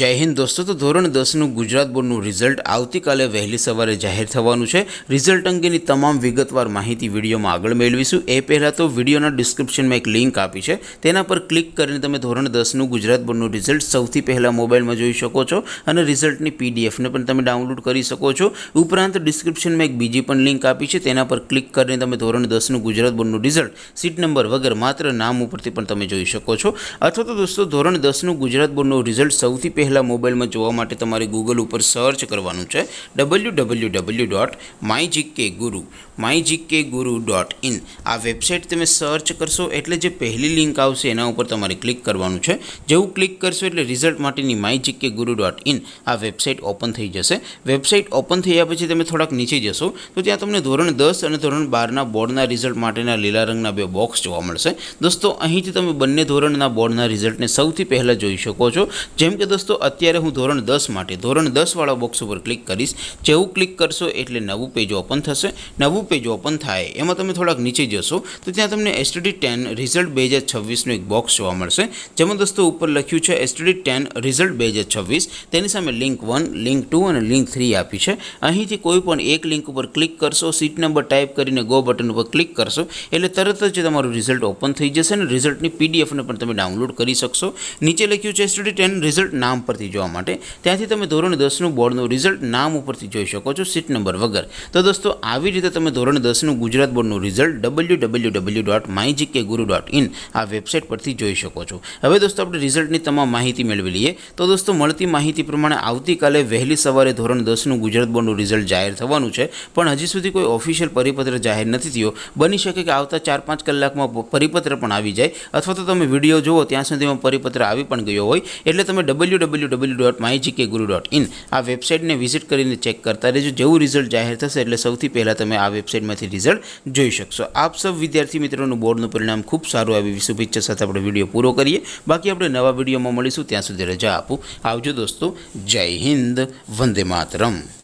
जय हिंद दोस्तों। तो धोरण 10 गुजरात बोर्डનું રિઝલ્ટ આવતીકાલે વહેલી સવારે જાહેર થવાનું છે। રિઝલ્ટ અંગેની તમામ વિગતવાર માહિતી વિડીયોમાં આગળ મેળવીશું। એ પહેલાં તો વિડીયોના ડિસ્ક્રિપ્શનમાં એક લિંક આપી છે, તેના પર ક્લિક કરીને તમે ધોરણ 10 ગુજરાત બોર્ડનું રિઝલ્ટ સૌથી પહેલાં મોબાઈલમાં જોઈ શકો છો અને રિઝલ્ટની પીડીએફને પણ તમે ડાઉનલોડ કરી શકો છો। ઉપરાંત ડિસ્ક્રિપ્શનમાં એક બીજી પણ લિંક આપી છે, તેના પર ક્લિક કરીને તમે ધોરણ 10 ગુજરાત બોર્ડનું રિઝલ્ટ સીટ નંબર વગર માત્ર નામ ઉપરથી પણ તમે જોઈ શકો છો। અથવા તો દોસ્તો ધોરણ 10 ગુજરાત બોર્ડનું રિઝલ્ટ સૌથી પહેલાં મોબાઈલમાં જોવા માટે તમારે ગૂગલ ઉપર સર્ચ કરવાનું છે www.mygkguru.in। આ વેબસાઇટ તમે સર્ચ કરશો એટલે જે પહેલી લિંક આવશે એના ઉપર તમારે ક્લિક કરવાનું છે। જેવું ક્લિક કરશો એટલે રિઝલ્ટ માટેની mygkguru.in આ વેબસાઇટ ઓપન થઈ જશે। વેબસાઇટ ઓપન થયા પછી તમે થોડાક નીચે જશો તો ત્યાં તમને ધોરણ 10 અને ધોરણ 12ના બોર્ડના રિઝલ્ટ માટેના લીલા રંગના બે બોક્સ જોવા મળશે। દોસ્તો અહીંથી તમે બંને ધોરણના બોર્ડના રિઝલ્ટને સૌથી પહેલાં જોઈ શકો છો। જેમ કે દોસ્તો અત્યારે હું ધોરણ 10 માટે ધોરણ 10 વાળા બોક્સ ઉપર ક્લિક કરીશ। જેવું ક્લિક કરશો એટલે નવું પેજ ઓપન થશે। નવું પેજ ઓપન થાય એમાં તમે થોડાક નીચે જશો તો ત્યાં તમને STD10 રિઝલ્ટ 2026નું એક બોક્સ જોવા મળશે, જેમાં દોસ્તો ઉપર લખ્યું છે STD10 રિઝલ્ટ 2026। તેની સામે લિંક 1, લિંક 2 અને લિંક 3 આપી છે। અહીંથી કોઈ પણ એક લિંક ઉપર ક્લિક કરશો, સીટ નંબર ટાઈપ કરીને ગો બટન ઉપર ક્લિક કરશો એટલે તરત જ તમારું રિઝલ્ટ ઓપન થઈ જશે અને રિઝલ્ટની પીડીએફને પણ તમે ડાઉનલોડ કરી શકશો। નીચે લખ્યું છે STD10 રિઝલ્ટ નામ પરથી જોવા માટે, ત્યાંથી તમે ધોરણ 10 બોર્ડનું રિઝલ્ટ નામ ઉપરથી જોઈ શકો છો, સીટ નંબર વગર। તો દોસ્તો આવી રીતે તમે ધોરણ 10 ગુજરાત બોર્ડનું રિઝલ્ટ www.mygkguru.in આ વેબસાઇટ પરથી જોઈ શકો છો। હવે દોસ્તો આપણે રિઝલ્ટની તમામ માહિતી મેળવી લઈએ। તો દોસ્તો મળતી માહિતી પ્રમાણે આવતીકાલે વહેલી સવારે ધોરણ 10 ગુજરાત બોર્ડનું રિઝલ્ટ જાહેર થવાનું છે, પણ હજી સુધી કોઈ ઓફિશિયલ પરિપત્ર જાહેર નથી થયો। બની શકે કે આવતા 4-5 કલાકમાં પરિપત્ર પણ આવી જાય, અથવા તો તમે વિડીયો જુઓ ત્યાં સુધીમાં પરિપત્ર આવી પણ ગયો હોય, એટલે તમે www.mygkguru.in આ વેબસાઇટને વિઝિટ કરીને ચેક કરતા રહેજો। જેવું રિઝલ્ટ જાહેર થશે એટલે સૌથી પહેલાં તમે આ વેબસાઇટમાંથી રિઝલ્ટ જોઈ શકશો। આપ સૌ વિદ્યાર્થી મિત્રોનું બોર્ડનું પરિણામ ખૂબ સારું આવી શુભેચ્છા સાથે આપણે વિડીયો પૂરો કરીએ। બાકી આપણે નવા વિડીયોમાં મળીશું, ત્યાં સુધી રજા આપું। આવજો દોસ્તો, જય હિન્દ, વંદે માતરમ।